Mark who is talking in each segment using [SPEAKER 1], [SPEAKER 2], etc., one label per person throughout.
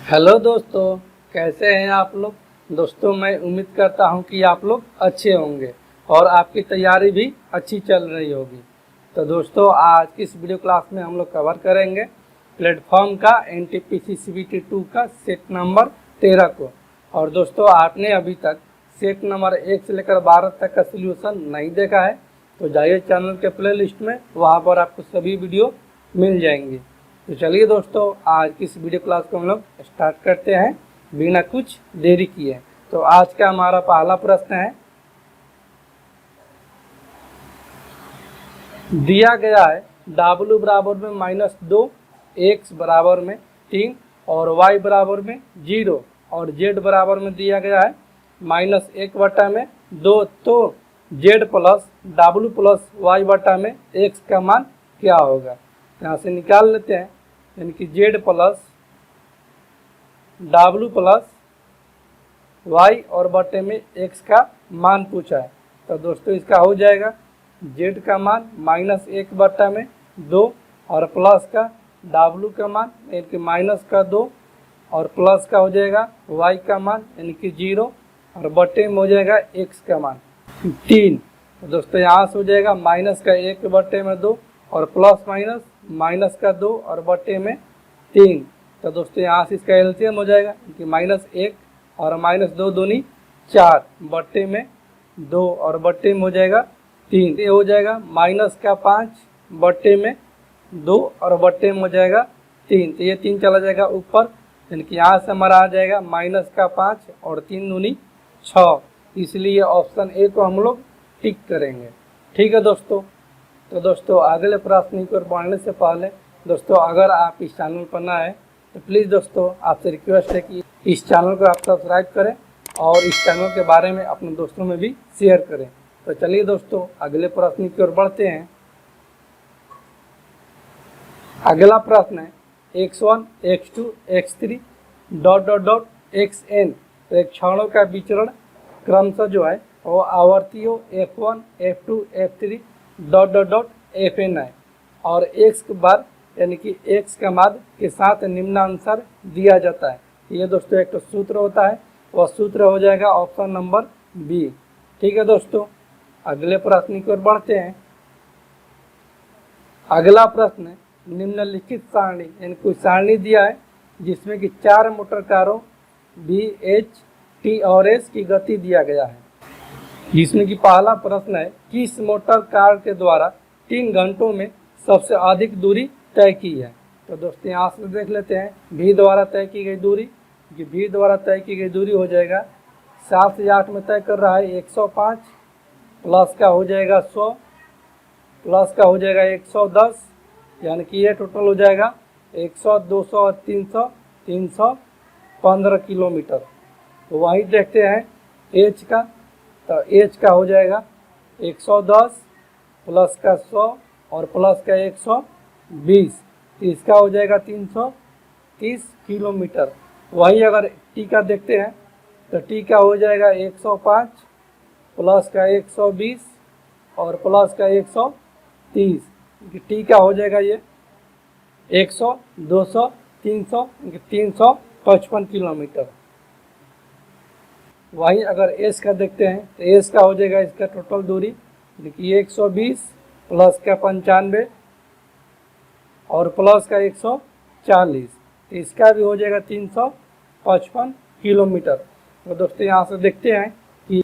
[SPEAKER 1] Hello दोस्तों, कैसे हैं आप लोग। दोस्तों मैं उम्मीद करता हूं कि आप लोग अच्छे होंगे और आपकी तैयारी भी अच्छी चल रही होगी। तो दोस्तों आज की इस वीडियो क्लास में हम लोग कवर करेंगे प्लेटफॉर्म का एनटीपीसी सीबीटी 2 का सेट नंबर 13 को। और दोस्तों आपने अभी तक सेट नंबर 1 से लेकर 12 तक का सोल्यूशन नहीं देखा है तो जाइए चैनल के प्ले लिस्ट में, वहाँ पर आपको सभी वीडियो मिल जाएंगे। तो चलिए दोस्तों आज की इस वीडियो क्लास को हम लोग स्टार्ट करते हैं बिना कुछ देरी किए। तो आज का हमारा पहला प्रश्न है, दिया गया है w बराबर में -2, x बराबर में 3 और y बराबर में 0 और z बराबर में दिया गया है -1/2। तो z plus w plus y बटा में x का मान क्या होगा। यहाँ से निकाल लेते हैं, यानी कि z plus w plus y और बटे में x का मान पूछा है। तो दोस्तों इसका हो जाएगा z का मान -1/2 और प्लस का w का मान यानी कि -2 और प्लस का हो जाएगा y का मान यानी कि 0 और बटे में हो जाएगा x का मान 3। तो दोस्तों यहाँ से हो जाएगा -1/2 और प्लस माइनस का 2 और बटे में 3। तो दोस्तों यहाँ से इसका एलसीएम हो जाएगा कि -1 और -2 दूनी 4 बटे में 2 और बटे में हो जाएगा 3। ये हो जाएगा -5 बटे में 2 और बटे में हो जाएगा 3। तो ये 3 चला जाएगा ऊपर, यानी कि यहाँ से हमारा आ जाएगा -5 और 3 दूनी 6। इसलिए ऑप्शन ए को हम लोग टिक करेंगे। ठीक है दोस्तों। तो दोस्तों अगले प्रश्न को बढ़ने से पहले दोस्तों अगर आप इस चैनल पर नए हैं तो प्लीज़ दोस्तों आपसे रिक्वेस्ट है कि इस चैनल को आप सब्सक्राइब करें और इस चैनल के बारे में अपने दोस्तों में भी शेयर करें। तो चलिए दोस्तों अगले प्रश्न की ओर बढ़ते हैं। अगला प्रश्न है x1 x2 x3 ... xn। तो एक क्षणों का विचरण क्रमशः जो है वो आवर्तियों f1 f2 f3 ... fn है और x बार यानी कि x का मान के साथ निम्नानुसार दिया जाता है। ये दोस्तों एक तो सूत्र होता है, वह सूत्र हो जाएगा ऑप्शन नंबर बी। ठीक है दोस्तों अगले प्रश्न की ओर बढ़ते हैं। अगला प्रश्न निम्नलिखित सारणी यानी कोई सारणी दिया है जिसमें कि 4 मोटर कारों B, H, T और S की गति दिया गया है, जिसमें कि पहला प्रश्न है किस मोटर कार के द्वारा 3 घंटों में सबसे अधिक दूरी तय की है। तो दोस्तों यहाँ से देख लेते हैं V द्वारा तय की गई दूरी, कि V द्वारा तय की गई दूरी हो जाएगा 7 से 8 में तय कर रहा है 105 प्लस का हो जाएगा 100 प्लस का हो जाएगा 110, यानी कि ये टोटल हो जाएगा 100 200 और 300 315 किलोमीटर। तो वहीं देखते हैं H का, तो H का हो जाएगा 110 प्लस का 100 और प्लस का 120, इसका हो जाएगा 330 किलोमीटर। वहीं अगर T का देखते हैं तो T का हो जाएगा 105 प्लस का 120 और प्लस का 130, T का हो जाएगा ये 100 200 300 355 किलोमीटर। वहीं अगर S का देखते हैं तो S का हो जाएगा इसका टोटल दूरी देखिए 120 प्लस का 95 और प्लस का 140, तो इसका भी हो जाएगा 355 किलोमीटर। तो दोस्तों यहाँ से देखते हैं कि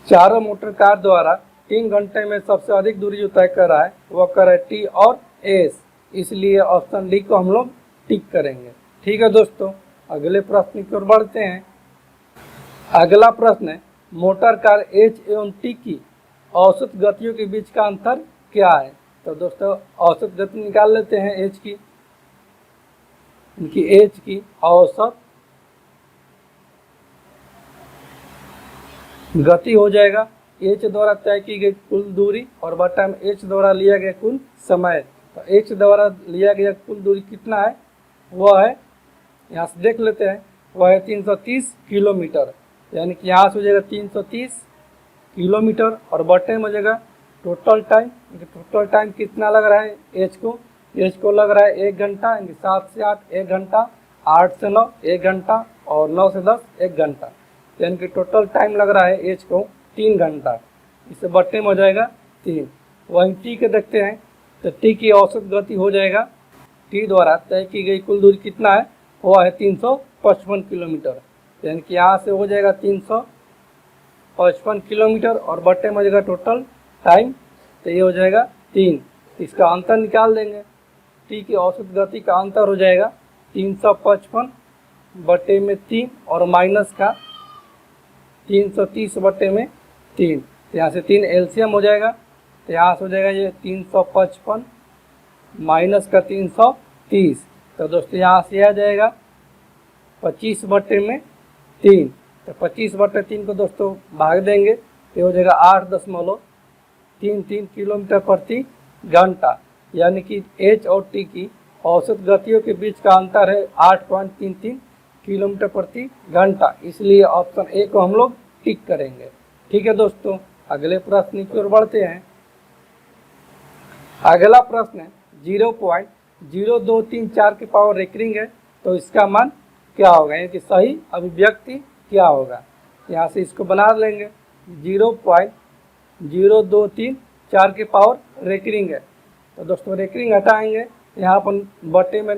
[SPEAKER 1] चारों मोटर कार द्वारा 3 घंटे में सबसे अधिक दूरी जो तय कर रहा है वह कर रहा है T और S, इसलिए ऑप्शन डी को हम लोग टिक करेंगे। ठीक है दोस्तों अगले प्रश्न की ओर बढ़ते हैं। अगला प्रश्न है मोटर कार H एवं T की औसत गतियों के बीच का अंतर क्या है। तो दोस्तों औसत गति निकाल लेते हैं H की, इनकी H की औसत गति हो जाएगा H द्वारा तय की गई कुल दूरी और बटा में H द्वारा लिया गया कुल समय। तो H द्वारा लिया गया कुल दूरी कितना है, वह है यहाँ से देख लेते हैं, वह है 330 किलोमीटर, यानी कि यहाँ से हो जाएगा 330 किलोमीटर और बटे में हो जाएगा टोटल टाइम कितना लग रहा है H को लग रहा है 1 घंटा, यानी 7 से 8 1 घंटा 8 से 9 1 घंटा और 9 से 10 1 घंटा, यानी कि टोटल टाइम लग रहा है एच को 3 घंटा। इसे बट्टे में हो जाएगा 3। वहीं टी के देखते हैं, तो टी की औसत गति हो जाएगा, टी द्वारा तय की गई कुल दूरी कितना है, वो है 355 किलोमीटर, यानी कि यहाँ से हो जाएगा 355 किलोमीटर और बट्टे में हो जाएगा टोटल टाइम, तो ये हो जाएगा 3। इसका अंतर निकाल देंगे, टी की औसत गति का अंतर हो जाएगा 355 बट्टे में 3 और माइनस का 330 बट्टे में 3, यहाँ से 3 एलसीएम हो जाएगा, तो यहाँ से हो जाएगा ये 355 माइनस का 330, तो दोस्तों यहाँ से आ जाएगा 25 बट्टे में 3, तो 25 बट्टे 3 को दोस्तों भाग देंगे तो हो जाएगा 8.33 किलोमीटर प्रति घंटा, यानी कि एच और टी की औसत गतियों के बीच का अंतर है 8.33 किलोमीटर प्रति घंटा, इसलिए ऑप्शन ए को हम लोग टिक करेंगे। ठीक है दोस्तों, अगले प्रश्न की ओर बढ़ते हैं। अगला प्रश्न है 0.0234 की पावर रेकरिंग है, तो इसका मान क्या होगा, यानी कि सही अभिव्यक्ति क्या होगा। यहाँ से इसको बना लेंगे, 0.0234 की पावर रेकरिंग है, तो दोस्तों रेकरिंग हटाएंगे, यहाँ पर बट्टे में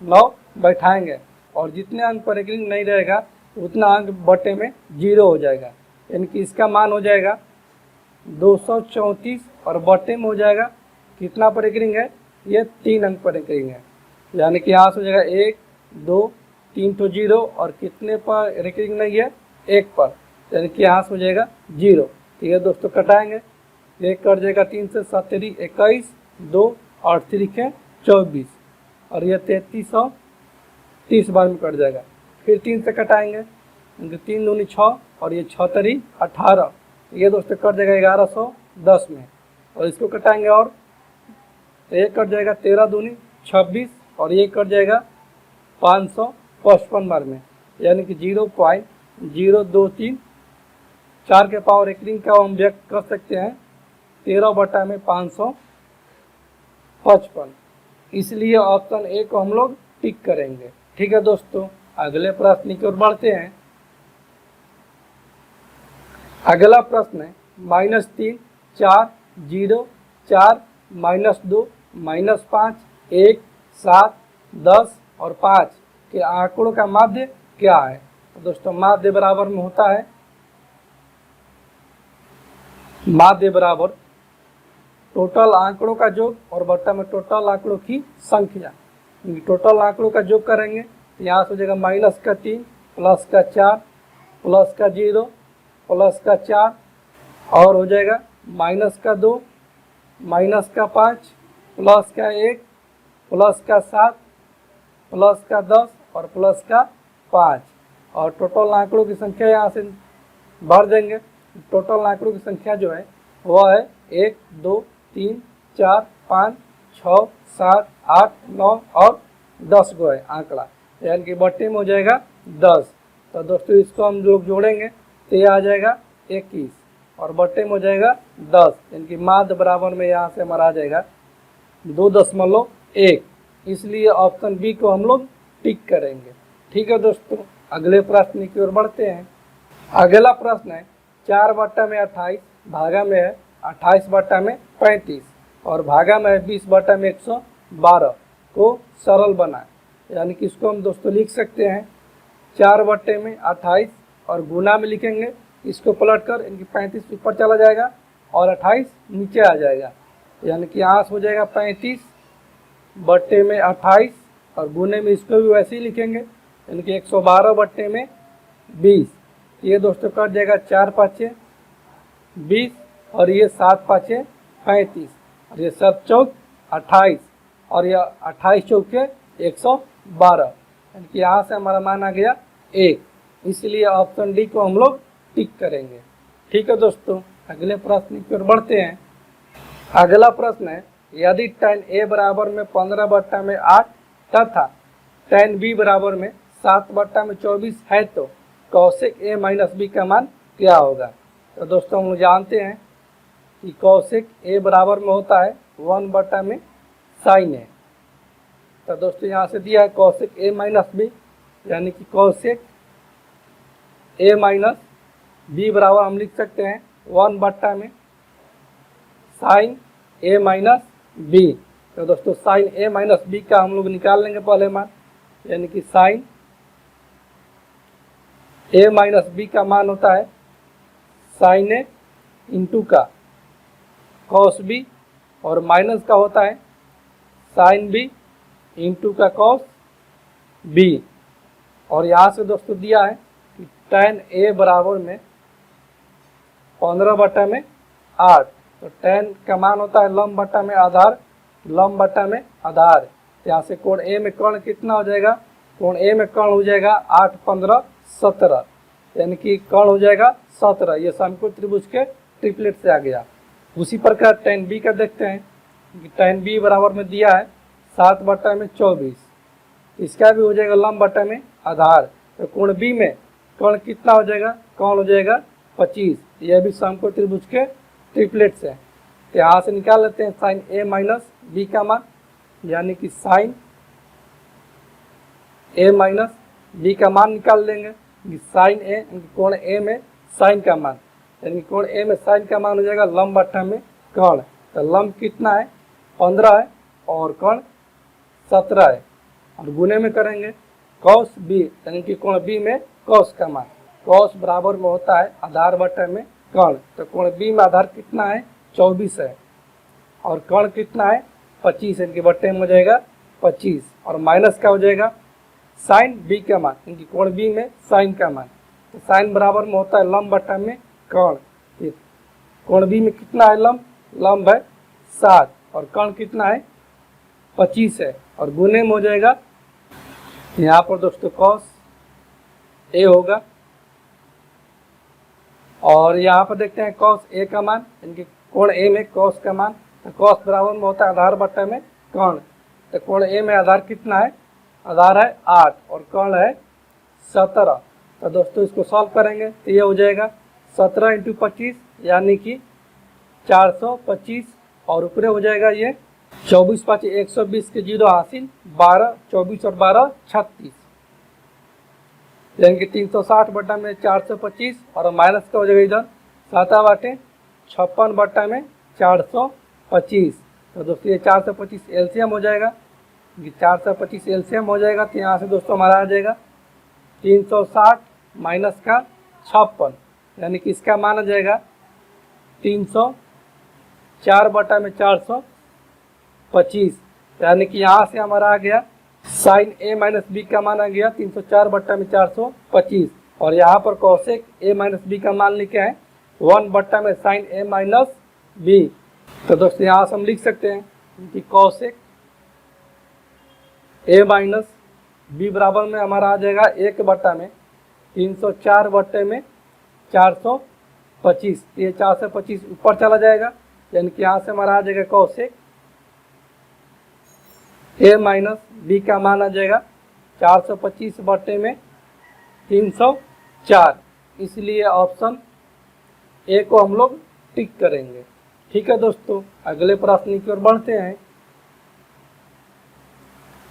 [SPEAKER 1] 9 बैठाएंगे और जितने अंक पर रेकरिंग नहीं रहेगा उतना अंक बट्टे में 0 हो जाएगा, यानी कि इसका मान हो जाएगा 234 और बट्टे में हो जाएगा कितना पर रेकरिंग है, ये 3 अंक पर रेकरिंग है, यानी कि यहाँ से हो जाएगा 1 2 3 तो 0 और कितने पर रेकरिंग नहीं है, 1 पर, यानी कि यहाँ से हो जाएगा 0। ठीक है दोस्तों, कटाएंगे, 1 कट जाएगा 3 से 7 3 21 2 और 3 के 24 और यह 3330 बार में कट जाएगा। फिर 3 से कटाएंगे, 3 दूनी 6 और ये 6 3 18, ये दोस्तों कट जाएगा 1110 में, और इसको कटाएंगे और तो ये कट जाएगा 13 दूनी 26 और ये कट जाएगा 555 बार में, यानी कि 0.0234 के पावर रेकरिंग का हम व्यक्त कर सकते हैं 13 बटा में 555, इसलिए ऑप्शन ए को हम लोग टिक करेंगे। ठीक है दोस्तों, अगले प्रश्न की ओर बढ़ते हैं। अगला प्रश्न है -3 4 0 4 -2 -5 1 7 10 और 5 के आंकड़ों का माध्य क्या है। तो दोस्तों माध्य बराबर में होता है, माध्य बराबर टोटल आंकड़ों का योग और बट्टा में टोटल आंकड़ों की संख्या। टोटल आंकड़ों का योग करेंगे तो यहाँ से हो जाएगा -3 +4 +0 +4 और हो जाएगा -2 -5 +1 +7 +10 और +5 और टोटल आंकड़ों की संख्या यहाँ से भर देंगे। टोटल आंकड़ों की संख्या जो है वह है 1 2 3 4 5 6 7 8 9 और 10 गो है आंकड़ा, यानी कि बट्टे में हो जाएगा 10। तो दोस्तों इसको हम लोग जोड़ेंगे तो ये आ जाएगा 21 और बट्टे में हो जाएगा 10, यानी कि माध्य बराबर में यहाँ से हमारा आ जाएगा 2.1, इसलिए ऑप्शन बी को हम लोग टिक करेंगे। ठीक है दोस्तों, अगले प्रश्न की ओर बढ़ते हैं। अगला प्रश्न है 4 बट्टा में 28 भागा में है 28 बट्टा में 35 और भागा में है 20 बट्टा में 112 को सरल बनाए, यानी कि इसको हम दोस्तों लिख सकते हैं 4 बट्टे में 28 और गुना में लिखेंगे, इसको पलट कर इनकी 35 ऊपर चला जाएगा और 28 नीचे आ जाएगा, यानी कि यहाँ से हो जाएगा 35 बट्टे में 28 और गुने में इसको भी वैसे ही लिखेंगे, यानी कि 112 बट्टे में 20। ये दोस्तों कट जाएगा 4 5 20 और ये 7 5 35 और ये 7 चौक 28 और यह 28 चौके 112, यानी कि यहाँ से हमारा मान आ गया 1, इसलिए ऑप्शन डी को हम लोग टिक करेंगे। ठीक है दोस्तों, अगले प्रश्न की ओर बढ़ते हैं। अगला प्रश्न है यदि tan ए बराबर में 15 बट्टा में 8 तथा tan बी बराबर में 7 बट्टा में 24 है तो कौशिक ए माइनस बी का मान क्या होगा। तो दोस्तों हम लोग जानते हैं कि कौशिक ए बराबर में होता है 1 बट्टा में साइन ए। तो दोस्तों यहाँ से दिया है कौशिक ए माइनस बी, यानी कि कौशिक ए माइनस बी बराबर हम लिख सकते हैं 1 बट्टा में साइन ए माइनस बी। तो दोस्तों साइन ए माइनस बी का हम लोग निकाल लेंगे पहले मान, यानी कि साइन ए माइनस बी का मान होता है साइन ए इंटू का कॉस बी, और माइनस का होता है साइन बी इंटू का कॉस बी। और यहाँ से दोस्तों दिया है कि tan ए बराबर में 15 बटा में 8, तो tan का मान होता है लंब बटा में आधार, लंब बटा में आधार। यहाँ से कोण ए में कर्ण कितना हो जाएगा, कोण ए में कर्ण हो जाएगा 8 15 17, यानी कि कर्ण हो जाएगा 17। ये समकोण त्रिभुज के ट्रिपलेट से आ गया। उसी प्रकार tan बी का देखते हैं कि tan बी बराबर में दिया है 7 बटा में 24, इसका भी हो जाएगा लंब बटा में आधार। तो कोण बी में कर्ण कितना हो जाएगा, कर्ण हो जाएगा 25। यह भी समकोण त्रिभुज के ट्रिपलेट से है। तो यहाँ से निकाल लेते हैं साइन ए माइनस बी का मान, यानी कि साइन ए माइनस बी का मान निकाल लेंगे। साइन ए कोण ए में साइन का मान, यानी कोण ए में साइन का मान हो जाएगा लंब बटा में कर्ण। तो लंब कितना है 15 है और कर्ण 17 है, और गुने में करेंगे कॉस बी, यानी कि कोण बी में कॉस का मान। कॉस बराबर में होता है आधार बटा में कर्ण। तो कोण बी में आधार कितना है 24 है, और कर्ण कितना है 25, इनके बट्टे में हो जाएगा 25, और माइनस का हो जाएगा साइन बी का मान, इनकी कोण बी में साइन का मान। तो साइन बराबर में होता है लंब बटा में कर्ण। कोण बी में कितना है लंब, लंब है 7, और कर्ण कितना है 25 है, और गुने में हो जाएगा यहाँ पर दोस्तों कॉस ए होगा। और यहाँ पर देखते हैं कॉस ए का मान, इनके कोण ए में कॉस का मान। तो कॉस बराबर में होता है आधार बटा में कर्ण। तो कोण ए में आधार कितना है, आधार है 8 और कर्ण है 17। तो दोस्तों इसको सॉल्व करेंगे तो ये हो जाएगा 17 इंटू 25, यानी कि 425, और ऊपरे हो जाएगा ये 24 5 120 के 0 हासिल 12 24 और 12 36, यानी कि 360 बटा में 425, और माइनस का हो जाएगा इधर 7 बाटे 56 बटा में 425। तो दोस्तों ये 425 एलसीएम हो जाएगा, 425 एलसीएम हो जाएगा। तो यहाँ से दोस्तों हमारा आ जाएगा 360 माइनस का 56, यानी कि इसका मान आ जाएगा 304 बटा में 425, यानी कि यहाँ से हमारा आ गया साइन ए माइनस बी का मान आ गया 304 बट्टा में 425, और यहाँ पर कौशिक ए माइनस बी का मान लिखे हैं 1 बट्टा में साइन ए माइनस बी। तो दोस्तों यहाँ से हम लिख सकते हैं कि कौशिक ए माइनस बी बराबर में हमारा आ जाएगा 1 बट्टा में 304 बट्टे में 425। ये 425 ऊपर चला जाएगा, यानी कि यहाँ से हमारा आ जाएगा कौशिक ए माइनस बी का मान आ जाएगा 425 बट्टे में 304। इसलिए ऑप्शन ए को हम लोग टिक करेंगे। ठीक है दोस्तों, अगले प्रश्न की ओर बढ़ते हैं।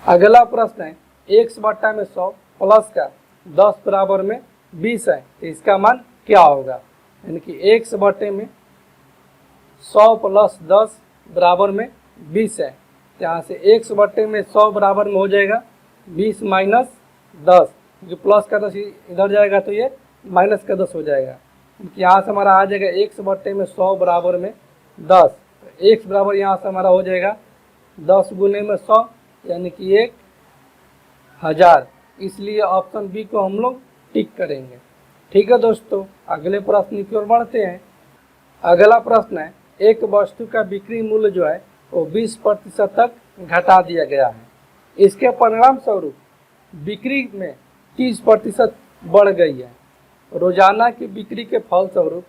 [SPEAKER 1] अगला प्रश्न है x बट्टा में 100 प्लस का 10 बराबर में 20 है, तो इसका मान क्या होगा। यानी कि x बट्टे में 100 प्लस 10 बराबर में 20 है। यहाँ से x बट्टे में 100 बराबर में हो जाएगा 20 माइनस 10, जो प्लस का 10 इधर जाएगा तो ये माइनस का 10 हो जाएगा। यहाँ से हमारा आ जाएगा x बट्टे में 100 बराबर में 10, तो x बराबर यहाँ से हमारा हो जाएगा 10 गुने में 100, यानी कि 1000। इसलिए ऑप्शन बी को हम लोग टिक करेंगे। ठीक है दोस्तों, अगले प्रश्न की ओर बढ़ते हैं। अगला प्रश्न है एक वस्तु का बिक्री मूल्य जो है वो 20% तक घटा दिया गया है। इसके परिणाम स्वरूप बिक्री में 30% बढ़ गई है। रोजाना की बिक्री के फलस्वरूप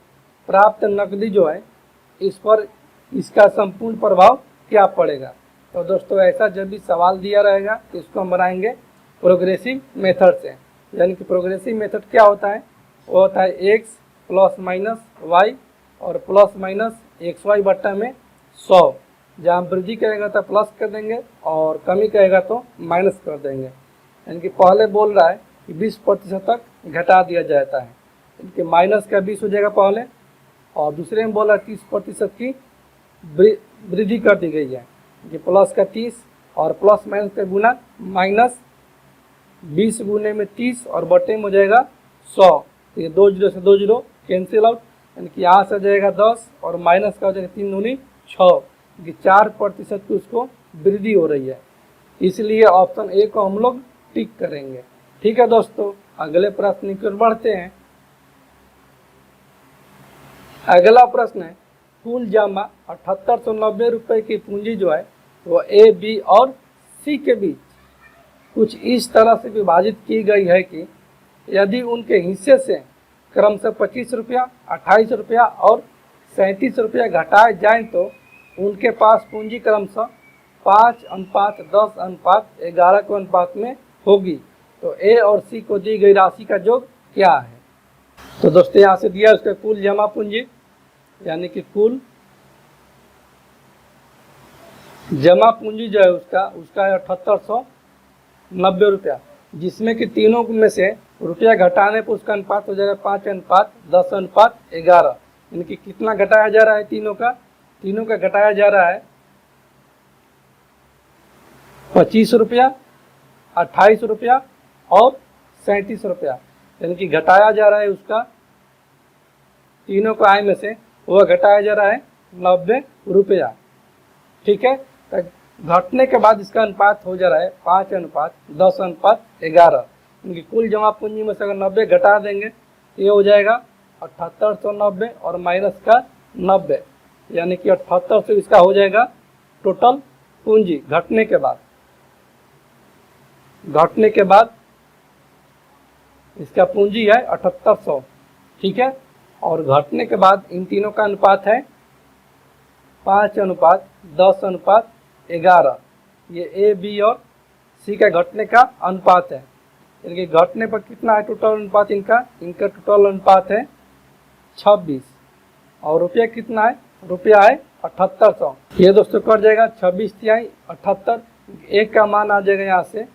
[SPEAKER 1] प्राप्त नकदी जो है इस पर इसका संपूर्ण प्रभाव क्या पड़ेगा। तो दोस्तों ऐसा जब भी सवाल दिया रहेगा तो इसको हम बनाएंगे प्रोग्रेसिव मेथड से। यानी कि प्रोग्रेसिव मेथड क्या होता है, वो होता है x प्लस माइनस वाई और प्लस माइनस एक्स वाई बट्टा में 100। जहाँ वृद्धि कहेगा तो प्लस कर देंगे और कमी कहेगा तो माइनस कर देंगे। यानी कि पहले बोल रहा है कि 20% तक घटा दिया जाता है। इनके माइनस का 20 हो जाएगा पहले, और दूसरे में बोला 30% की वृद्धि कर दी गई है, कि प्लस का 30 और प्लस माइनस का गुना, माइनस 20 गुने में 30 और बटे में हो जाएगा 100। तो ये 2 जीरो से 2 जीरो कैंसिल आउट, यानी कि यहाँ से आ जाएगा 10 और माइनस का हो जाएगा 3 दूनी 6, कि 4% की उसको वृद्धि हो रही है। इसलिए ऑप्शन ए को हम लोग टिक करेंगे। ठीक है दोस्तों, अगले प्रश्न की ओर बढ़ते हैं। अगला प्रश्न है, कुल जमा 7890 रुपये की पूंजी जो है वो ए, बी और सी के बीच कुछ इस तरह से विभाजित की गई है कि यदि उनके हिस्से से क्रमशः 25 रुपया, 28 रुपया और 37 रुपया घटाए जाएं तो उनके पास पूंजी क्रमशः 5:10:11 के अनुपात में होगी। तो ए और सी को दी गई राशि का योग क्या है? तो दोस्तों यहाँ से दिया उसका कुल जमा पूंजी, यानी कि कुल जमा पूंजी जो है उसका है 7890 रुपया, जिसमें कि तीनों में से रुपया घटाने पर उसका अनुपात हो जाएगा 5:10:11। यानी कि कितना घटाया जा रहा है? तीनों का घटाया जा रहा है 25 रुपया, 28 रुपया और 37 रुपया। यानी कि घटाया जा रहा है उसका तीनों का आय में से वह घटाया जा रहा है 90 रुपया। ठीक है, तो घटने के बाद इसका अनुपात हो जा रहा है 5:10:11। इनकी कुल जमा पूंजी में से अगर 90 घटा देंगे तो ये हो जाएगा 7890 और माइनस का 90, यानी कि 7800 इसका हो जाएगा टोटल पूंजी घटने के बाद इसका पूंजी है 7800। ठीक है, और घटने के बाद इन तीनों का अनुपात है 5:10:11। ये ए, बी और सी का घटने का अनुपात है। इनके घटने पर कितना है टोटल अनुपात? इनका टोटल अनुपात है 26। और रुपया कितना है? रुपया है 7800। ये दोस्तों कट जाएगा 26×3 78, एक का मान आ जाएगा यहाँ से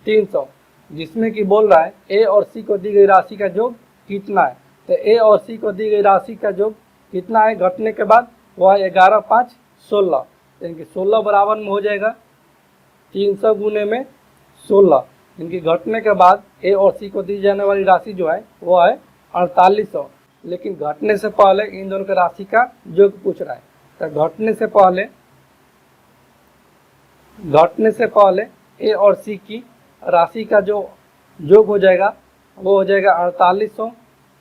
[SPEAKER 1] 300, जिसमें कि बोल रहा है ए और सी को दी गई राशि का योग कितना है। तो ए और सी को दी गई राशि का योग कितना है घटने के बाद? वह 11 5 16, यानी कि 16 बराबर में हो जाएगा 300 गुने में 16। इनकी घटने के बाद ए और सी को दी जाने वाली राशि जो है वो है 4800। लेकिन घटने से पहले इन दोनों की राशि का योग पूछ रहा है। तो घटने से पहले ए और सी की राशि का जो योग हो जाएगा वो हो जाएगा 4800,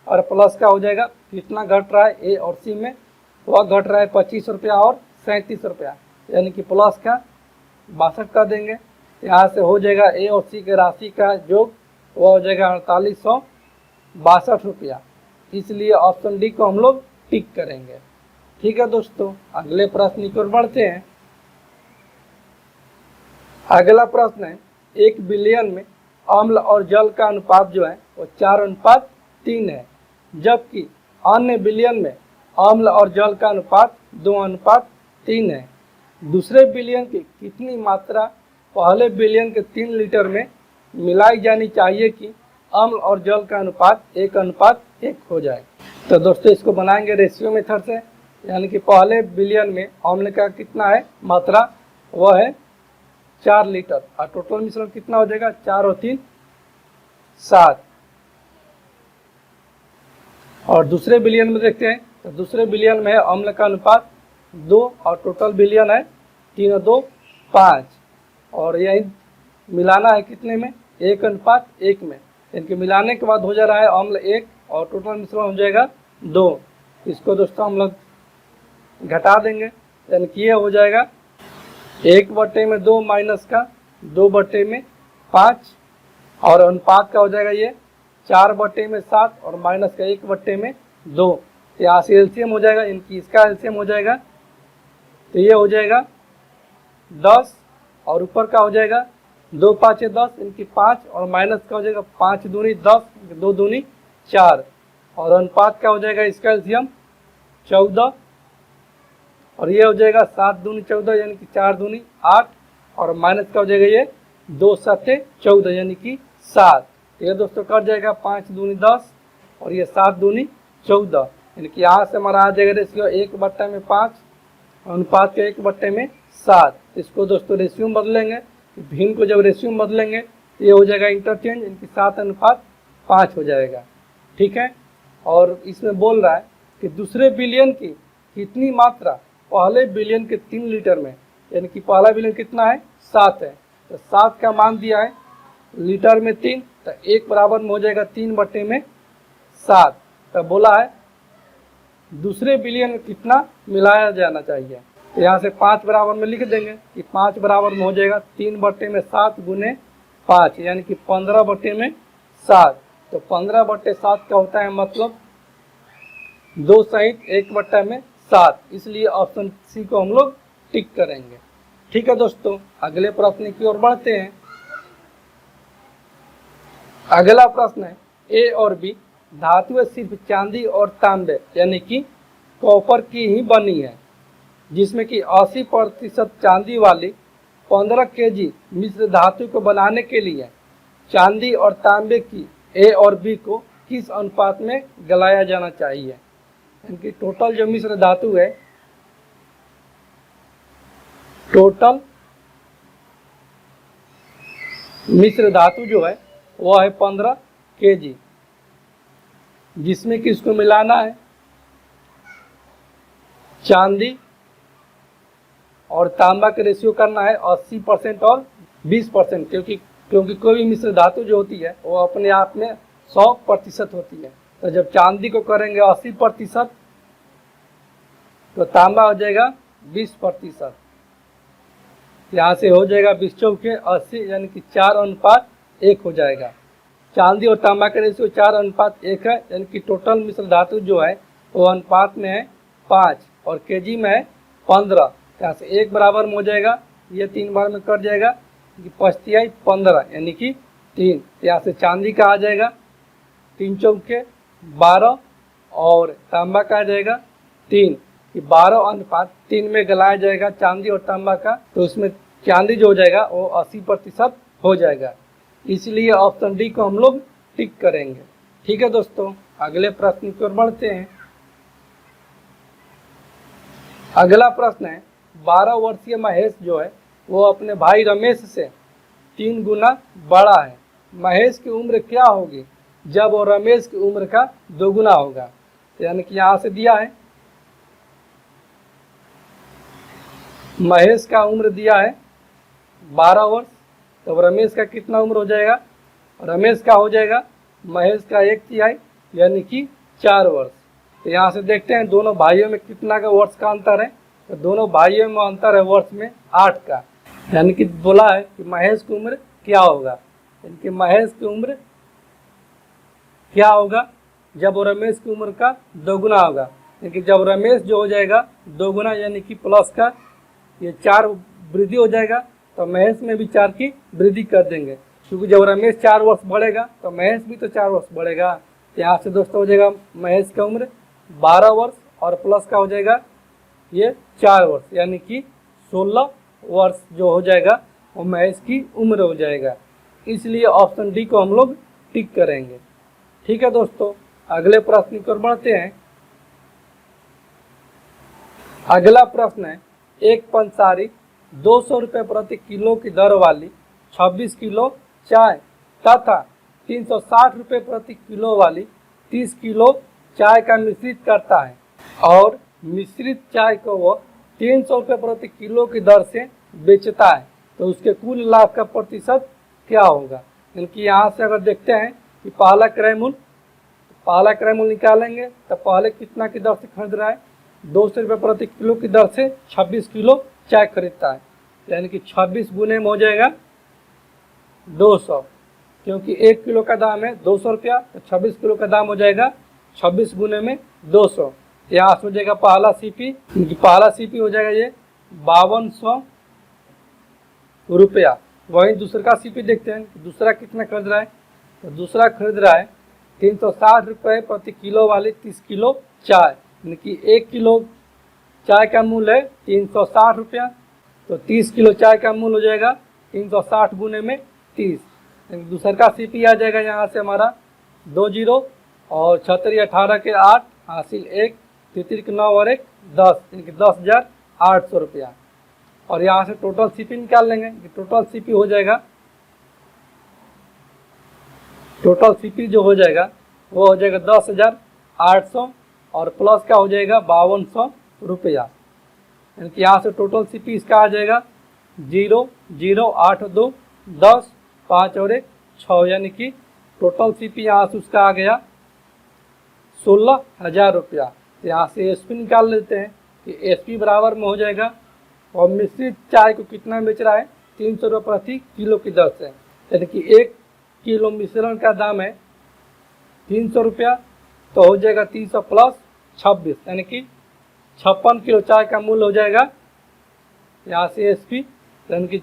[SPEAKER 1] और प्लस का हो जाएगा कितना घट रहा है ए और सी में? वह घट रहा है 25 रुपया और 37 रुपया, यानी कि प्लस का 62 कर देंगे। यहाँ से हो जाएगा ए और सी के राशि का योग वह हो जाएगा 4862 रुपया। इसलिए ऑप्शन डी को हम लोग टिक करेंगे। ठीक है दोस्तों, अगले प्रश्न की ओर बढ़ते हैं। अगला प्रश्न है, 1 बिलियन में अम्ल और जल का अनुपात जो है वो 4:3 है, जबकि अन्य बिलियन में अम्ल और जल का अनुपात 2:3 है। दूसरे बिलियन की कितनी मात्रा पहले बिलियन के 3 लीटर में मिलाई जानी चाहिए कि अम्ल और जल का अनुपात 1:1 हो जाए? तो दोस्तों इसको बनाएंगे रेशियो मेथड से, यानी कि पहले बिलियन में अम्ल का कितना है मात्रा? वह है 4 लीटर, और टोटल मिश्रण कितना हो जाएगा? 4 और 3 7। और दूसरे बिलियन में देखते हैं, तो दूसरे बिलियन में है अम्ल का अनुपात 2 और टोटल बिलियन है 3 और 2 5। और यही मिलाना है कितने में? 1:1 में। इनके मिलाने के बाद हो जा रहा है अम्ल 1 और टोटल मिश्रण हो जाएगा 2। इसको दोस्तों हम लोग घटा देंगे, यानी कि ये हो जाएगा 1/2 माइनस का 2/5, और अनुपात का हो जाएगा ये 4/7 और माइनस का 1/2। यहाँ से एलसीएम हो जाएगा, इनकी इसका एलसीएम हो जाएगा, तो ये हो जाएगा 10, और ऊपर का हो जाएगा 2 5 10, इनकी 5, और माइनस का हो जाएगा 5 दूनी 10, 2 दूनी 4, और अनुपात का हो जाएगा इसका एलसीएम 14, और ये हो जाएगा 7 दूनी 14, यानी कि 4 दूनी 8, और माइनस का हो जाएगा ये 2 7 14, यानी कि 7। तो ये दोस्तों कट जाएगा 5 दूनी 10 और ये 7 दूनी 14, यानी कि यहाँ से हमारा आ जाएगा रेशियो 1/5 अनुपात के 1/7। इसको दोस्तों रेशियो में बदलेंगे, भिन्न को जब रेशियो में बदलेंगे तो ये हो जाएगा इंटरचेंज, इनकी 7:5 हो जाएगा। ठीक है, और इसमें बोल रहा है कि दूसरे बिलियन की कितनी मात्रा पहले बिलियन के 3 लीटर में, यानी कि पहला बिलियन कितना है 7 है, तो 7 का मान दिया है लीटर में 3, तो 1 बराबर में हो जाएगा 3/7। तो बोला है दूसरे बिलियन में कितना मिलाया जाना चाहिए, तो यहाँ से 5 बराबर में लिख देंगे कि 5 बराबर में हो जाएगा 3/7 गुने 5, यानी कि 15/7। तो 15/7 का होता है मतलब 2 सहित 1/7, इसलिए ऑप्शन सी को हम लोग टिक करेंगे। ठीक है दोस्तों, अगले प्रश्न की ओर बढ़ते हैं। अगला प्रश्न है ए और बी धातुएं सिर्फ चांदी और तांबे यानी कि कॉपर की ही बनी है, जिसमें कि 80% चांदी वाली 15 kg मिश्र धातु को बनाने के लिए चांदी और तांबे की ए और बी को किस अनुपात में गलाया जाना चाहिए। इनकी टोटल जो मिश्र धातु है, टोटल मिश्र धातु जो है वह है 15 kg, जिसमें कि इसको मिलाना है चांदी और तांबा का रेशियो करना है 80% और 20%, क्योंकि कोई भी मिश्र धातु जो होती है वो अपने आप में 100% होती है। तो जब चांदी को करेंगे 80%, तो तांबा हो जाएगा 20%। यहाँ से हो जाएगा 20 चौके 80, यानी कि 4:1 हो जाएगा। चांदी और तांबा का रेशियो 4:1 है, यानी कि टोटल मिश्र धातु जो है वो अनुपात में है 5 और केजी में है 15। यहाँ से 1 बराबर में हो जाएगा, ये 3 बार में कट जाएगा, 5×3 = 15, यानी कि 3। यहाँ से चांदी का आ जाएगा 3 चौके 12 और तांबा का आ जाएगा 3, कि 12:3 में गलाया जाएगा चांदी और तांबा का, तो उसमें चांदी जो हो जाएगा वो 80% हो जाएगा, इसलिए ऑप्शन डी को हम लोग टिक करेंगे। ठीक है दोस्तों, अगले प्रश्न की ओर बढ़ते हैं। अगला प्रश्न है 12 वर्षीय महेश जो है वो अपने भाई रमेश से 3 गुना बड़ा है। महेश की उम्र क्या होगी जब वो रमेश की उम्र का 2 गुना होगा। यानी कि यहाँ से दिया है महेश का उम्र दिया है 12 वर्ष, तो रमेश का कितना उम्र हो जाएगा, रमेश का हो जाएगा महेश का 1/3 यानी कि 4 वर्ष। तो यहाँ से देखते हैं दोनों भाइयों में कितना का वर्ष का अंतर है, तो दोनों भाइयों में अंतर है वर्ष में 8 का। यानी कि बोला है कि महेश की उम्र क्या होगा, यानी कि महेश की उम्र क्या होगा जब रमेश की उम्र का 2 गुना होगा। यानी कि जब रमेश जो हो जाएगा 2 गुना, यानी कि प्लस का ये 4 वृद्धि हो जाएगा, तो महेश में भी 4 की वृद्धि कर देंगे, क्योंकि जब रमेश 4 वर्ष बढ़ेगा तो महेश भी तो 4 वर्ष बढ़ेगा। यहाँ से दोस्तों हो जाएगा महेश का उम्र 12 वर्ष और प्लस का हो जाएगा ये 4 वर्ष, यानी कि 16 वर्ष जो हो जाएगा वो महेश की उम्र हो जाएगा, इसलिए ऑप्शन डी को हम लोग टिक करेंगे। ठीक है दोस्तों, अगले प्रश्न की ओर बढ़ते हैं। अगला प्रश्न है एक पंसारी 200 रुपये प्रति किलो की दर वाली 26 किलो चाय तथा 360 रुपये प्रति किलो वाली 30 किलो चाय का मिश्रित करता है, और मिश्रित चाय को वो 300 रुपये प्रति किलो की दर से बेचता है, तो उसके कुल लाभ का प्रतिशत क्या होगा। इनकी यहाँ से अगर देखते हैं कि पहला क्रय मूल्य निकालेंगे, तो पहले कितना की दर से खरीद रहा है, 200 रुपये प्रति किलो की दर से 26 किलो चाय खरीदता है, यानी कि 26 गुने में हो जाएगा 200, क्योंकि 1 किलो का दाम है 200 रुपया, तो 26 किलो का दाम हो जाएगा 26 गुने में 200। यहाँ से हो जाएगा पहला सीपी, पहला सीपी हो जाएगा ये 5200 रुपया। वहीं दूसरा का सीपी देखते हैं, दूसरा कितना खरीद रहा है, तो दूसरा खरीद रहा है 360 रुपये प्रति किलो वाली 30 किलो चाय, यानी कि 1 किलो चाय का मूल्य है 360 रुपया, तो 30 किलो चाय का मूल्य हो जाएगा 360 गुने में 30, दूसरा का सीपी आ जाएगा यहाँ से हमारा 2 जीरो और 76 18 के 8 हासिल 1 33 के 9 और 1 10 यानी कि 10,800 रुपया। और यहाँ से टोटल सीपी निकाल लेंगे कि टोटल सीपी हो जाएगा, टोटल सीपी जो हो जाएगा वो हो जाएगा 10,800 और प्लस का हो जाएगा 5200 रुपया। यानी कि यहाँ से टोटल सीपी इसका आ जाएगा 0 0 8 2 10 5 और 1 6, यानी कि टोटल सीपी यहाँ से उसका आ गया 16,000 रुपया। तो यहाँ से एसपी निकाल लेते हैं कि एसपी बराबर में हो जाएगा, और मिश्रित चाय को कितना बेच रहा है 300 रुपये प्रति किलो की दर से, यानी कि 1 किलो मिश्रण का दाम है 300 रुपया, तो हो जाएगा 300 प्लस 26 यानी कि 56 किलो चाय का मूल्य हो जाएगा। यहाँ से एसपी यानी कि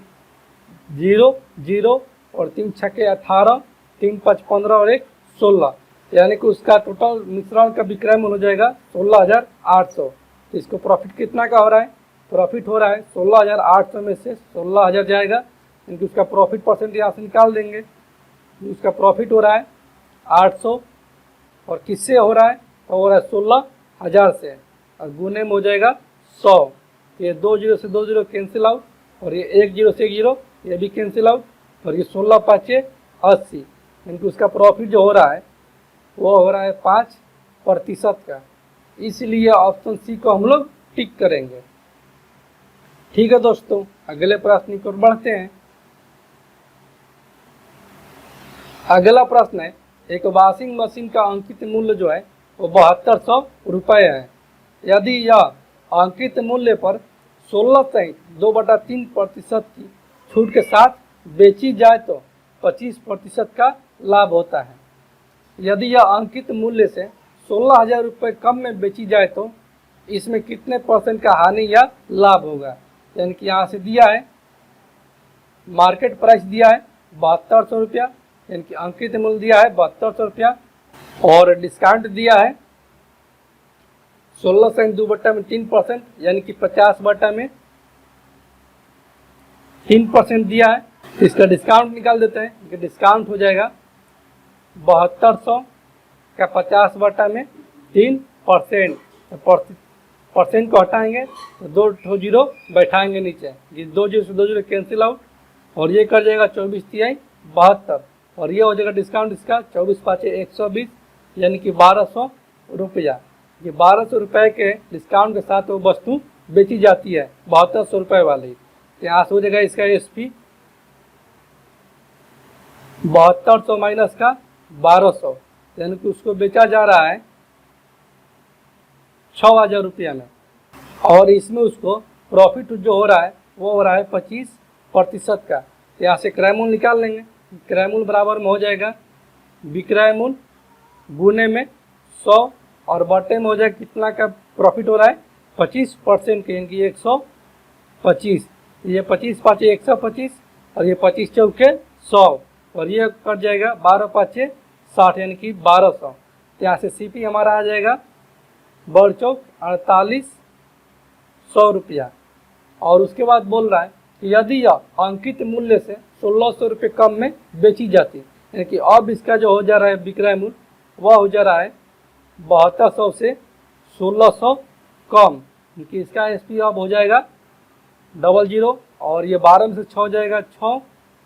[SPEAKER 1] 0 0 और 3 छक्के 18 3 5 15 और 1 16, यानी कि उसका टोटल मिश्रण का विक्रय मूल्य हो जाएगा 16,800। तो इसको प्रॉफिट कितना का हो रहा है, प्रॉफिट हो रहा है 16,800 में से 16,000 जाएगा, यानी उसका प्रॉफिट परसेंट यहाँ से निकाल देंगे। उसका प्रॉफिट हो रहा है 800 और किससे हो रहा है, तो हो रहा है 16,000 से, और गुने में हो जाएगा 100। ये 2 जीरो से 2 जीरो कैंसिल आउट, और ये 1 जीरो से 1 जीरो ये भी कैंसिल आउट, और ये 16 5 80, यानी कि उसका प्रॉफिट जो हो रहा है वो हो रहा है 5% का। इसलिए ऑप्शन सी को हम लोग टिक करेंगे। ठीक है दोस्तों, अगले प्रश्न की ओर बढ़ते हैं। अगला प्रश्न है, एक वॉशिंग मशीन का अंकित मूल्य जो है वो 7200 रुपये है। यदि यह अंकित मूल्य पर 16 सहित 2/3% की छूट के साथ बेची जाए तो 25% का लाभ होता है। यदि यह अंकित मूल्य से 16,000 रुपये कम में बेची जाए तो इसमें कितने परसेंट का हानि या लाभ होगा। यानी कि यहाँ से दिया है मार्केट प्राइस दिया है 7200 रुपया, यानी कि अंकित मूल्य दिया है 7200 रुपया, और डिस्काउंट दिया है 16 से 2/3% यानी कि 50/3% दिया है। इसका डिस्काउंट निकाल देते हैं कि डिस्काउंट हो जाएगा 7200 का 50/3%। परसेंट को हटाएंगे तो 2 जीरो बैठाएंगे नीचे, ये 2 जीरो से 2 जीरो कैंसिल आउट, और ये कर जाएगा 24 तिहाई 72, और ये हो जाएगा डिस्काउंट इसका 24 5 120, यानी कि 1200 रुपया। ये 1200 रुपये के डिस्काउंट के साथ वो वस्तु बेची जाती है 7200 रुपये वाली। यहाँ से हो जाएगा इसका एसपी 7200 माइनस का 1200, यानी कि उसको बेचा जा रहा है 6,000 रुपया में, और इसमें उसको प्रॉफिट जो हो रहा है वो हो रहा है 25% का। यहाँ से क्रय मूल्य निकाल लेंगे, क्रय मूल्य बराबर में हो जाएगा विक्रय मूल्य गुने में 100 और बटे में हो जाएगा कितना का प्रॉफिट हो रहा है 25% के, यानी कि 125, ये 25 5 125 और ये 25 चौके 100, और ये कट जाएगा 12 5 60, यानी कि 1200। यहाँ से सीपी हमारा आ जाएगा बढ़ चौक 4800 रुपया। और उसके बाद बोल रहा है कि यदि यह अंकित मूल्य से 1600 रुपये कम में बेची जाती, यानी कि अब इसका जो हो जा रहा है विक्रय मूल्य वह हो जा रहा है 7200 से 1600 कम, क्योंकि इसका एसपी अब हो जाएगा 00, और ये 12 में से 6 जाएगा 6,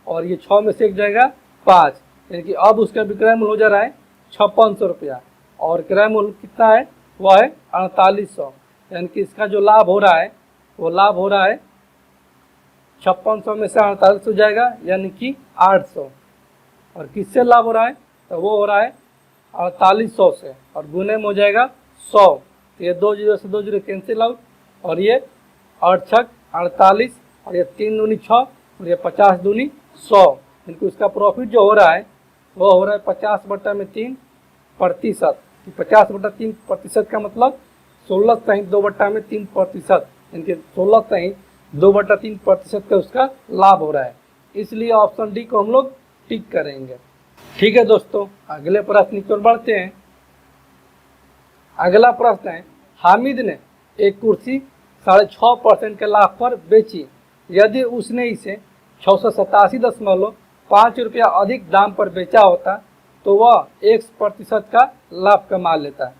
[SPEAKER 1] और ये 6 में से 1 जाएगा 5, यानी कि अब उसका विक्रय मूल्य हो जा रहा है 5600 रुपया, और क्रय मूल्य कितना है वह है 4800, यानी कि इसका जो लाभ हो रहा है वो लाभ हो रहा है 5600 में से 4800 जाएगा, यानी कि 800, और किससे लाभ हो रहा है तो वो हो रहा है 4800 से, और गुने में हो जाएगा 100, तो ये 2 जीरो से 2 जीरो कैंसिल आउट, और ये 8 छक 48, और ये 3 दूनी 6, और ये 50 दूनी 100, यानी उसका प्रॉफिट जो हो रहा है वो हो रहा है 50/3%। 50/3% का मतलब 16 सहित 2/3%, यानी कि 16 सहित 2/3% का उसका लाभ हो रहा है। इसलिए ऑप्शन डी को हम लोग टिक करेंगे। ठीक है दोस्तों, अगले प्रश्न की ओर बढ़ते हैं। अगला प्रश्न है, हामिद ने एक कुर्सी 6.5% के लाभ पर बेची। यदि उसने इसे 687.5 5 रुपया अधिक दाम पर बेचा होता तो वह 1% का लाभ कमा लेता है।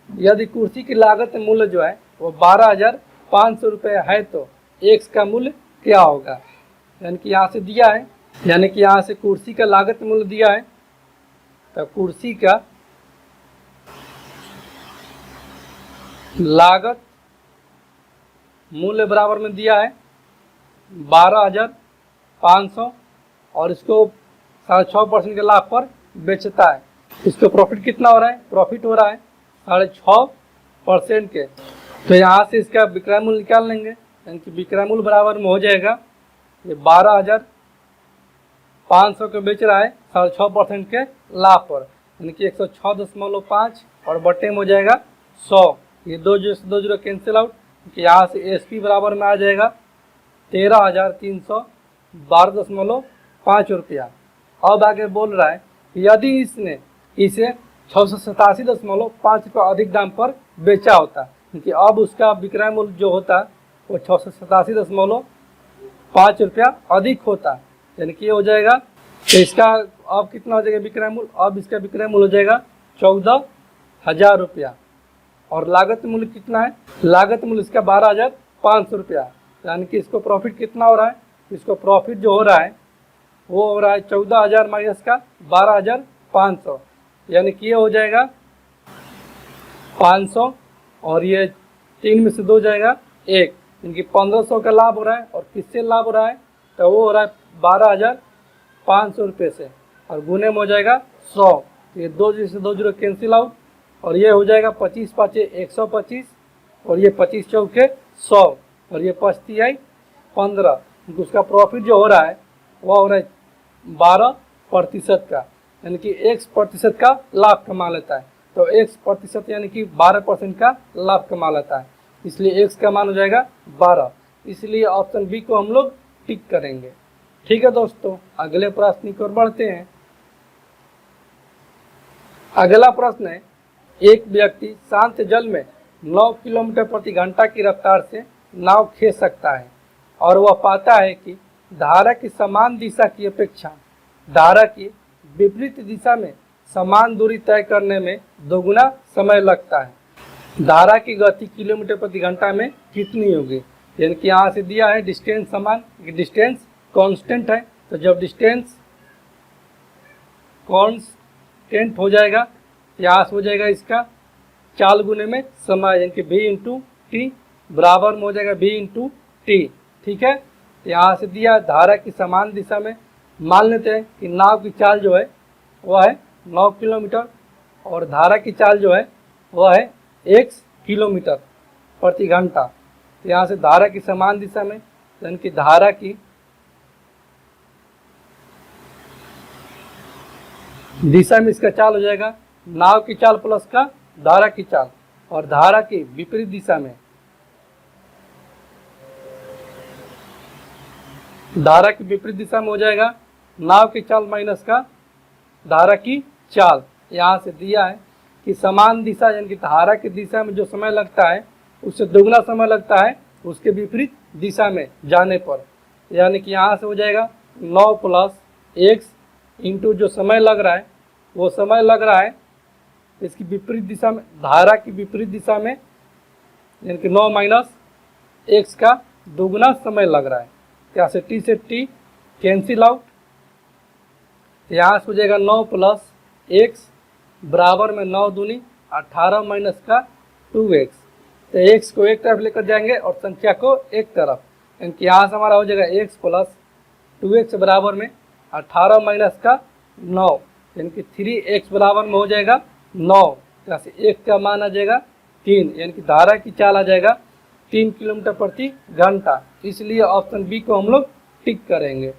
[SPEAKER 1] यदि कुर्सी की लागत मूल्य जो है वो 12,500 रुपये है तो x का मूल्य क्या होगा? यानी कि यहाँ से दिया है, यानी कि यहाँ से कुर्सी का लागत मूल्य दिया है, तो कुर्सी का लागत मूल्य बराबर में दिया है 12,500 और इसको 6.5% के लाभ पर बेचता है। इसको प्रॉफिट कितना हो रहा है? प्रॉफिट हो रहा है 6.5% के। तो यहाँ से इसका विक्रय मूल्य निकाल लेंगे, यानी कि विक्रय मूल्य बराबर में हो जाएगा ये 12,500 के बेच रहा है 6.5% के लाभ पर, यानी कि 106.5 और बटे में हो जाएगा 100। ये 2 जीरो कैंसिल आउट, यहाँ से एसपी बराबर में आ जाएगा 13,312.5 रुपया। अब आगे बोल रहा है यदि इसने इसे 687.5 रुपये अधिक दाम पर बेचा होता, क्योंकि अब उसका विक्रय मूल्य जो होता वो 687.5 रुपया अधिक होता, यानी कि ये हो जाएगा तो इसका अब कितना हो जाएगा विक्रय मूल्य? अब इसका विक्रय मूल्य हो जाएगा 14,000 रुपया। और लागत मूल्य कितना है? लागत मूल्य इसका 12,500 रुपया, यानी कि इसको प्रॉफिट कितना हो रहा है? इसको प्रॉफिट जो हो रहा है वो हो रहा है 14,000 माइनस का 12,500, यानी कि ये हो जाएगा 500 और ये 3 में से 2 जाएगा 1, इनकी 1500 का लाभ हो रहा है। और किससे लाभ हो रहा है? तो वो हो रहा है 12,500 रुपये से, और गुने में हो जाएगा 100। ये 2 जीरो कैंसिल आउट और ये हो जाएगा 25 पाँचे 125 और ये 25 चौके 100 और ये 25 आई 15। उसका प्रॉफिट जो हो रहा है वह हो रहा है 12% का, यानी कि 1% का लाभ कमा लेता है। तो 1% यानी कि 12% का लाभ कमा लेता है, इसलिए x का मान हो जाएगा 12। इसलिए ऑप्शन बी को हम लोग टिक करेंगे। ठीक है दोस्तों, अगले प्रश्न की ओर बढ़ते हैं। अगला प्रश्न है, एक व्यक्ति शांत जल में 9 किलोमीटर प्रति घंटा की रफ्तार से नाव खींच सकता है और वह पाता है कि धारा की समान दिशा की अपेक्षा धारा की विपरीत दिशा में समान दूरी तय करने में दोगुना समय लगता है। धारा की गति किलोमीटर प्रति घंटा में कितनी होगी? यानी कि यहाँ से दिया है डिस्टेंस समान, डिस्टेंस कांस्टेंट है, तो जब डिस्टेंस कांस्टेंट हो जाएगा यहाँ से हो जाएगा इसका चाल गुने में समय, यानी कि v इंटू टी बराबर में हो जाएगा v इंटू टी। ठीक है, यहाँ से दिया धारा की समान दिशा में, मान लेते हैं कि नाव की चाल जो है वह है 9 किलोमीटर और धारा की चाल जो है वह है 1 किलोमीटर प्रति घंटा। यहाँ से धारा की समान दिशा में, यानी कि धारा की दिशा में इसका चाल हो जाएगा नाव की चाल प्लस का धारा की चाल, और धारा की विपरीत दिशा में धारा की विपरीत दिशा में हो जाएगा नाव की चाल माइनस का धारा की चाल। यहाँ से दिया है कि समान दिशा यानी कि धारा की दिशा में जो समय लगता है उससे दोगुना समय लगता है उसके विपरीत दिशा में जाने पर, यानी कि यहाँ से हो जाएगा 9 प्लस x इंटू जो समय लग रहा है वो समय लग रहा है इसकी विपरीत दिशा में, धारा की विपरीत दिशा में, यानी कि 9 माइनस x का दोगुना समय लग रहा है। यहाँ से t से t कैंसिल आउट, यहाँ से हो जाएगा 9 प्लस x बराबर में 9 दूनी 18 माइनस का 2x। तो x को एक तरफ लेकर जाएंगे और संख्या को एक तरफ, यानी कि यहाँ से हमारा हो जाएगा x प्लस 2x बराबर में 18 माइनस का 9, यानी कि 3x बराबर में हो जाएगा 9। यहाँ से x का मान आ जाएगा 3, यानी कि धारा की चाल आ जाएगा 3 किलोमीटर प्रति घंटा। इसलिए ऑप्शन बी को हम लोग टिक करेंगे।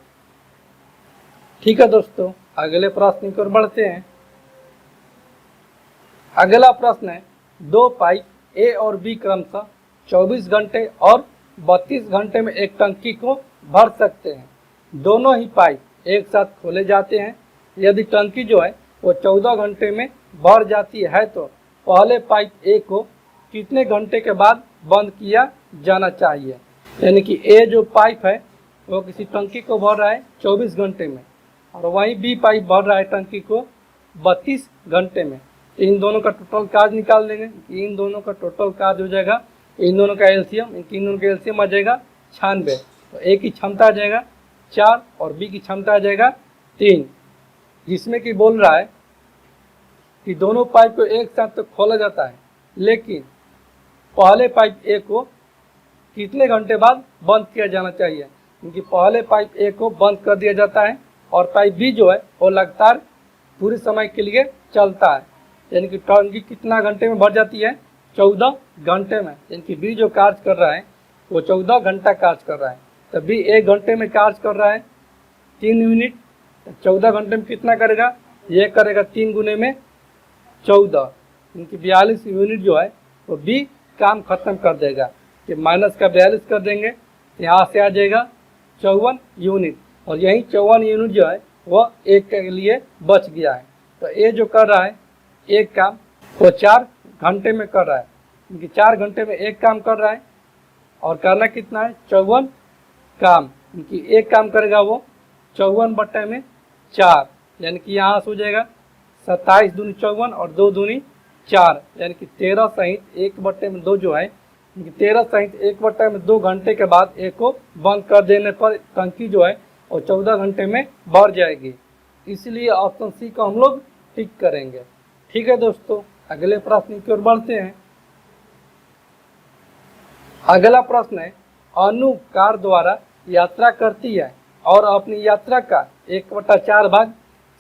[SPEAKER 1] ठीक है दोस्तों, अगले प्रश्न की ओर बढ़ते हैं। अगला प्रश्न है, 2 पाइप ए और बी क्रमशः 24 घंटे और 32 घंटे में एक टंकी को भर सकते हैं। दोनों ही पाइप एक साथ खोले जाते हैं। यदि टंकी जो है वो 14 घंटे में भर जाती है तो पहले पाइप ए को कितने घंटे के बाद बंद किया जाना चाहिए? यानी कि ए जो पाइप है वो किसी टंकी को भर रहा है 24 घंटे में और वहीं बी पाइप भर रहा है टंकी को 32 घंटे में। तो इन दोनों का टोटल कार्ज निकाल देंगे। इन दोनों का टोटल कार्ज हो जाएगा, इन दोनों का एलसीएम, इन दोनों का एलसीएम आ जाएगा 96। तो ए की क्षमता आ जाएगा 4 और बी की क्षमता आ जाएगा 3, जिसमें कि बोल रहा है कि दोनों पाइप को एक साथ तो खोला जाता है, लेकिन पहले पाइप ए को कितने घंटे बाद बंद किया जाना चाहिए, क्योंकि पहले पाइप ए को बंद कर दिया जाता है और पाइप बी जो है वो लगातार पूरे समय के लिए चलता है। यानी कि टंकी कितना घंटे में भर जाती है, 14 घंटे में। यानी कि बी जो कार्य कर रहा है वो 14 घंटा कार्य कर रहा है। तो बी 1 घंटे में कार्य कर रहा है 3 यूनिट, 14 घंटे में कितना करेगा, ये करेगा 3 गुने में 14, क्योंकि 42 यूनिट जो है वो बी काम खत्म कर देगा। कि माइनस का 42 कर देंगे, यहाँ से आ जाएगा 54 यूनिट, और यही 54 यूनिट जो है वो एक के लिए बच गया है। तो ये जो कर रहा है एक काम वो 4 घंटे में कर रहा है, क्योंकि 4 घंटे में एक काम कर रहा है और करना कितना है 54 काम, क्योंकि एक काम करेगा वो 54 बट्टे में 4, यानी कि यहाँ से हो जाएगा 27 दूनी 54 और 2 दूनी 4, यानी कि 13 सहित 1 बट्टे में 2 जो है, 13 सहित 1 बट्टे में 2 घंटे के बाद एक को बंद कर देने पर टंकी जो है और 14 घंटे में भर जाएगी। इसलिए ऑप्शन सी को हम लोग टिक करेंगे। ठीक है दोस्तों, अगले प्रश्न की ओर बढ़ते हैं। अगला प्रश्न है, अनु कार द्वारा यात्रा करती है और अपनी यात्रा का 1/4 भाग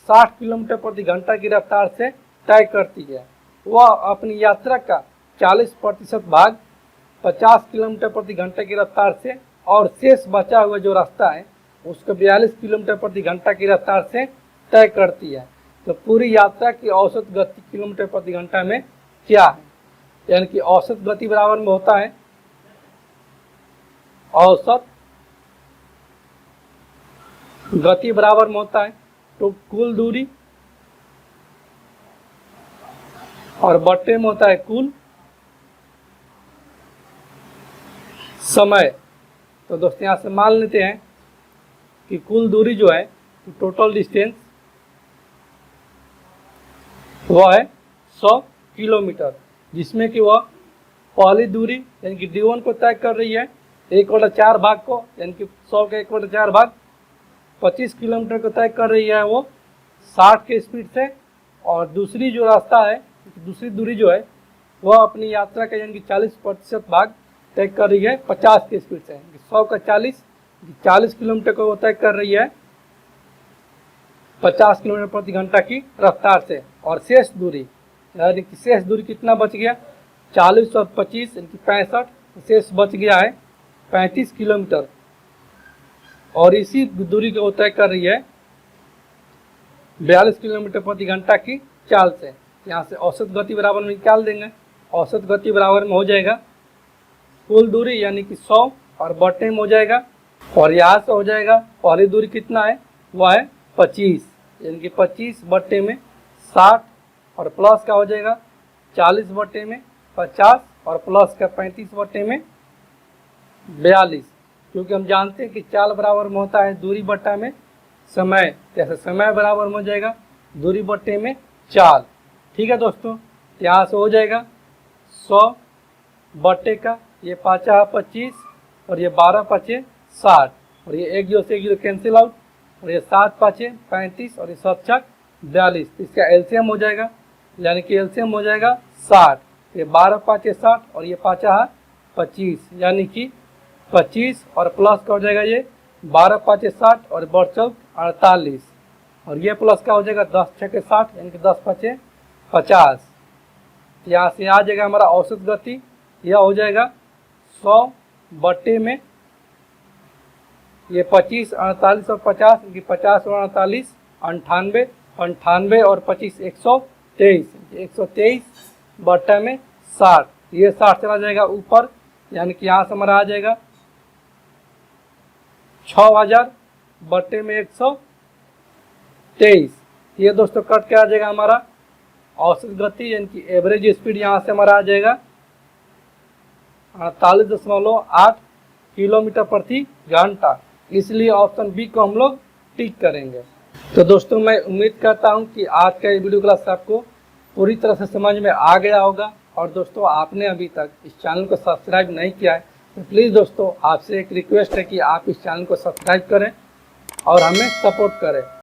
[SPEAKER 1] 60 किलोमीटर प्रति घंटा की रफ्तार से तय करती है। वह अपनी यात्रा का 40% भाग 50 किलोमीटर प्रति घंटे की रफ्तार से और शेष बचा हुआ जो रास्ता है उसको 42 किलोमीटर प्रति घंटा की रफ्तार से तय करती है। तो पूरी यात्रा की औसत गति किलोमीटर प्रति घंटा में क्या है, यानी कि औसत गति बराबर में होता है औसत गति बराबर में होता है तो कुल दूरी और बट्टे में होता है कुल समय। तो दोस्तों यहाँ से मान लेते हैं कि कुल दूरी जो है टोटल डिस्टेंस वह है 100 किलोमीटर, जिसमें कि वह पहली दूरी यानी कि D1 को तय कर रही है 1/4 भाग को, यानी कि 100 का 1/4 भाग 25 किलोमीटर को तय कर रही है वो 60 के स्पीड से, और दूसरी जो रास्ता है दूसरी दूरी जो है वह अपनी यात्रा का यानी कि 40% भाग तय कर रही है 50 के स्पीड से। 100 का 40 किलोमीटर को वो तय कर रही है 50 किलोमीटर प्रति घंटा की रफ्तार से, और शेष दूरी यानी कि शेष दूरी कितना बच गया 40 और 25 यानी कि 65, शेष बच गया है 35 किलोमीटर, और इसी दूरी को तय कर रही है 42 किलोमीटर प्रति घंटा की चाल से। यहाँ से औसत गति बराबर में निकाल देंगे। औसत गति बराबर में हो जाएगा कुल दूरी यानी कि 100 और बट्टे में हो जाएगा, और यहाँ से हो जाएगा पहली दूरी कितना है वह है 25, यानी कि 25 बट्टे में 60 और प्लस का हो जाएगा 40 बट्टे में 50 और प्लस का 35 बट्टे में 42, क्योंकि हम जानते हैं कि चाल बराबर में होता है दूरी बट्टा में समय, जैसे समय बराबर में हो जाएगा दूरी बट्टे में चाल। ठीक है दोस्तों, यहाँ से हो जाएगा 100 बट्टे का ये 5 25 और ये 12 5 60 और ये 1 0 से 1 0 कैंसिल आउट, और ये 7 5 35 और ये 7 6 42, इसका एलसीएम हो जाएगा, यानी कि एलसीएम हो जाएगा 60, ये 12 5 60 और ये 5 25, यानी कि 25 और प्लस का हो जाएगा ये 12 5 60 और बढ़ चौक 48, और ये प्लस का हो जाएगा 10 6 60 यानी कि 10 5 50। यहाँ से आ जाएगा हमारा औसत गति, यह हो जाएगा 100 बट्टे में ये 25 48 और 50 कि 50 और 48 98 98 और 25 123 बट्टे में 60, ये 60 चला जाएगा ऊपर, यानी कि यहाँ से हमारा आ जाएगा 6000 बट्टे में 123। ये दोस्तों कट के आ जाएगा हमारा औसत गति यानी कि एवरेज स्पीड, यहाँ से हमारा आ जाएगा 48.8 किलोमीटर प्रति घंटा। इसलिए ऑप्शन बी को हम लोग टिक करेंगे। तो दोस्तों मैं उम्मीद करता हूं कि आज का ये वीडियो क्लास आपको पूरी तरह से समझ में आ गया होगा। और दोस्तों आपने अभी तक इस चैनल को सब्सक्राइब नहीं किया है तो प्लीज़ दोस्तों आपसे एक रिक्वेस्ट है कि आप इस चैनल को सब्सक्राइब करें और हमें सपोर्ट करें।